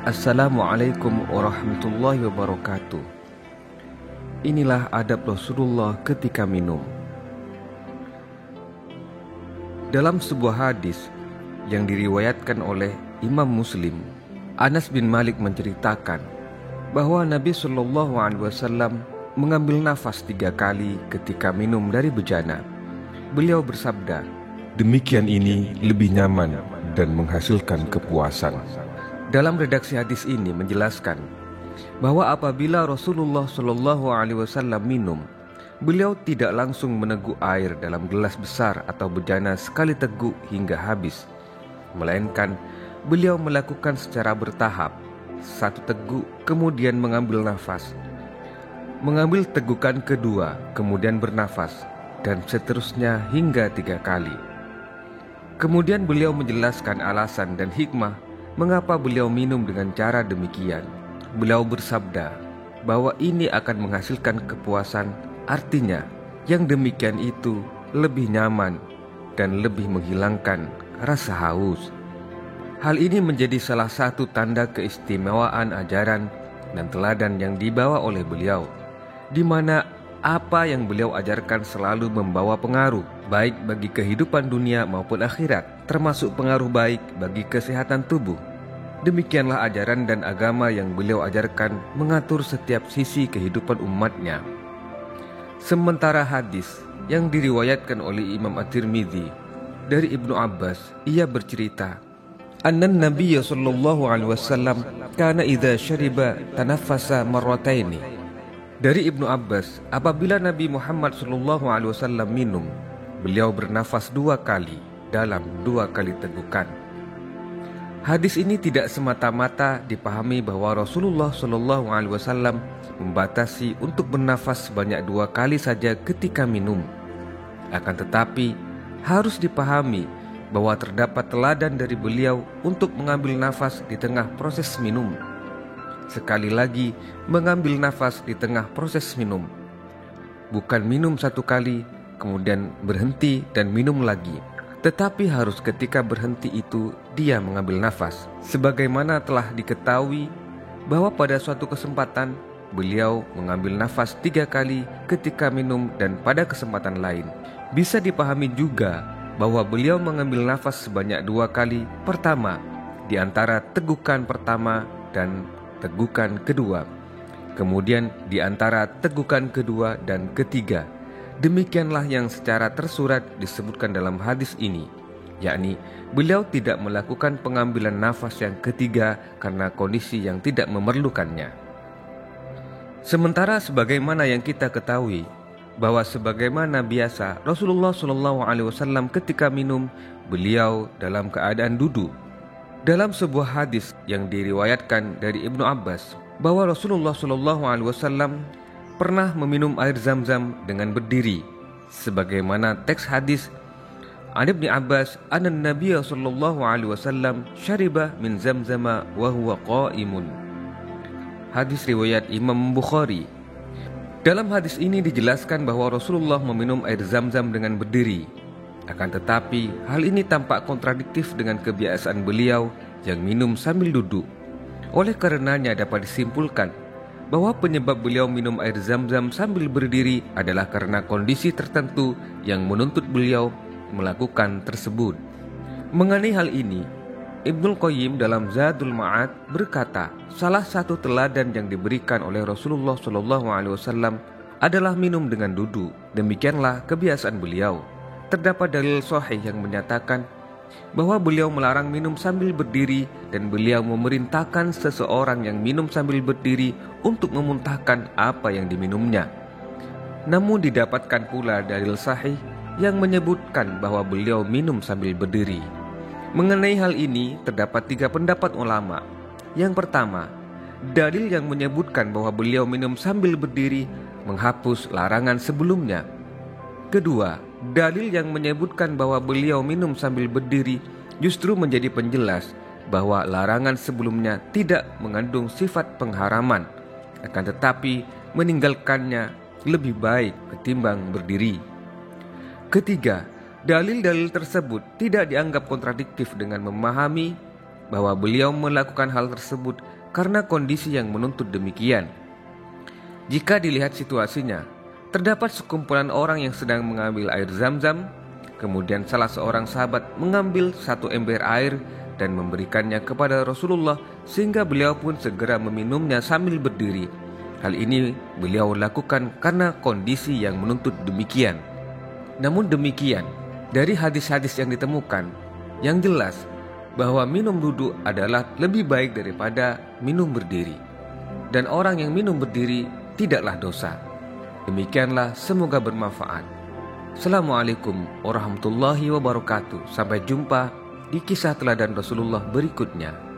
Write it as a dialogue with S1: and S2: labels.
S1: Assalamualaikum warahmatullahi wabarakatuh. Inilah adab Rasulullah ketika minum. Dalam sebuah hadis yang diriwayatkan oleh Imam Muslim, Anas bin Malik menceritakan bahwa Nabi SAW mengambil nafas 3 kali ketika minum dari bejana. Beliau bersabda, "Demikian ini lebih nyaman dan menghasilkan kepuasan." Dalam redaksi hadis ini menjelaskan bahwa apabila Rasulullah SAW minum, beliau tidak langsung meneguk air dalam gelas besar atau bejana sekali teguk hingga habis, melainkan beliau melakukan secara bertahap. 1 teguk, kemudian mengambil nafas, mengambil tegukan kedua, kemudian bernafas, dan seterusnya hingga 3 kali. Kemudian beliau menjelaskan alasan dan hikmah mengapa beliau minum dengan cara demikian. Beliau bersabda bahwa ini akan menghasilkan kepuasan, artinya yang demikian itu lebih nyaman dan lebih menghilangkan rasa haus. Hal ini menjadi salah satu tanda keistimewaan ajaran dan teladan yang dibawa oleh beliau, di mana apa yang beliau ajarkan selalu membawa pengaruh baik bagi kehidupan dunia maupun akhirat, termasuk pengaruh baik bagi kesehatan tubuh. Demikianlah ajaran dan agama yang beliau ajarkan mengatur setiap sisi kehidupan umatnya. Sementara hadis yang diriwayatkan oleh Imam At-Tirmidzi dari Ibnu Abbas, ia bercerita, "Annan Nabiyya sallallahu alaihi wasallam kana idza syariba tanaffasa marrataini." Dari Ibnu Abbas, apabila Nabi Muhammad SAW minum, beliau bernafas 2 kali dalam 2 kali tegukan. Hadis ini tidak semata-mata dipahami bahwa Rasulullah SAW membatasi untuk bernafas sebanyak 2 kali saja ketika minum. Akan tetapi, harus dipahami bahwa terdapat teladan dari beliau untuk mengambil nafas di tengah proses minum. Sekali lagi, mengambil nafas di tengah proses minum. Bukan minum 1 kali, kemudian berhenti dan minum lagi. Tetapi harus ketika berhenti itu dia mengambil nafas. Sebagaimana telah diketahui bahwa pada suatu kesempatan beliau mengambil nafas 3 kali ketika minum dan pada kesempatan lain. Bisa dipahami juga bahwa beliau mengambil nafas sebanyak 2 kali. Pertama, di antara tegukan pertama dan tegukan kedua, kemudian di antara tegukan kedua dan ketiga. Demikianlah yang secara tersurat disebutkan dalam hadis ini, yakni beliau tidak melakukan pengambilan nafas yang ketiga karena kondisi yang tidak memerlukannya. Sementara sebagaimana yang kita ketahui bahwa sebagaimana biasa Rasulullah SAW ketika minum, beliau dalam keadaan duduk. Dalam sebuah hadis yang diriwayatkan dari Ibnu Abbas bahwa Rasulullah SAW pernah meminum air Zam-Zam dengan berdiri, sebagaimana teks hadis An Ibnu Abbas anna Nabiyya SAW syariba min Zamzama wa huwa qa'imun. Hadis riwayat Imam Bukhari. Dalam hadis ini dijelaskan bahwa Rasulullah meminum air Zam-Zam dengan berdiri. Akan tetapi, hal ini tampak kontradiktif dengan kebiasaan beliau yang minum sambil duduk. Oleh karenanya dapat disimpulkan bahwa penyebab beliau minum air Zam-Zam sambil berdiri adalah karena kondisi tertentu yang menuntut beliau melakukan tersebut. Mengenai hal ini, Ibnul Qayyim dalam Zadul Ma'ad berkata, salah satu teladan yang diberikan oleh Rasulullah SAW adalah minum dengan duduk. Demikianlah kebiasaan beliau. Terdapat dalil sahih yang menyatakan bahwa beliau melarang minum sambil berdiri dan beliau memerintahkan seseorang yang minum sambil berdiri untuk memuntahkan apa yang diminumnya. Namun didapatkan pula dalil sahih yang menyebutkan bahwa beliau minum sambil berdiri. Mengenai hal ini terdapat 3 pendapat ulama. Yang pertama, dalil yang menyebutkan bahwa beliau minum sambil berdiri menghapus larangan sebelumnya. Kedua, dalil yang menyebutkan bahwa beliau minum sambil berdiri justru menjadi penjelas bahwa larangan sebelumnya tidak mengandung sifat pengharaman, akan tetapi meninggalkannya lebih baik ketimbang berdiri. Ketiga, dalil-dalil tersebut tidak dianggap kontradiktif dengan memahami bahwa beliau melakukan hal tersebut karena kondisi yang menuntut demikian. Jika dilihat situasinya, terdapat sekumpulan orang yang sedang mengambil air Zam-Zam, kemudian salah seorang sahabat mengambil satu ember air dan memberikannya kepada Rasulullah sehingga beliau pun segera meminumnya sambil berdiri. Hal ini beliau lakukan karena kondisi yang menuntut demikian. Namun demikian, dari hadis-hadis yang ditemukan, yang jelas bahwa minum duduk adalah lebih baik daripada minum berdiri. Dan orang yang minum berdiri tidaklah dosa. Demikianlah, semoga bermanfaat. Assalamualaikum warahmatullahi wabarakatuh. Sampai jumpa di kisah teladan Rasulullah berikutnya.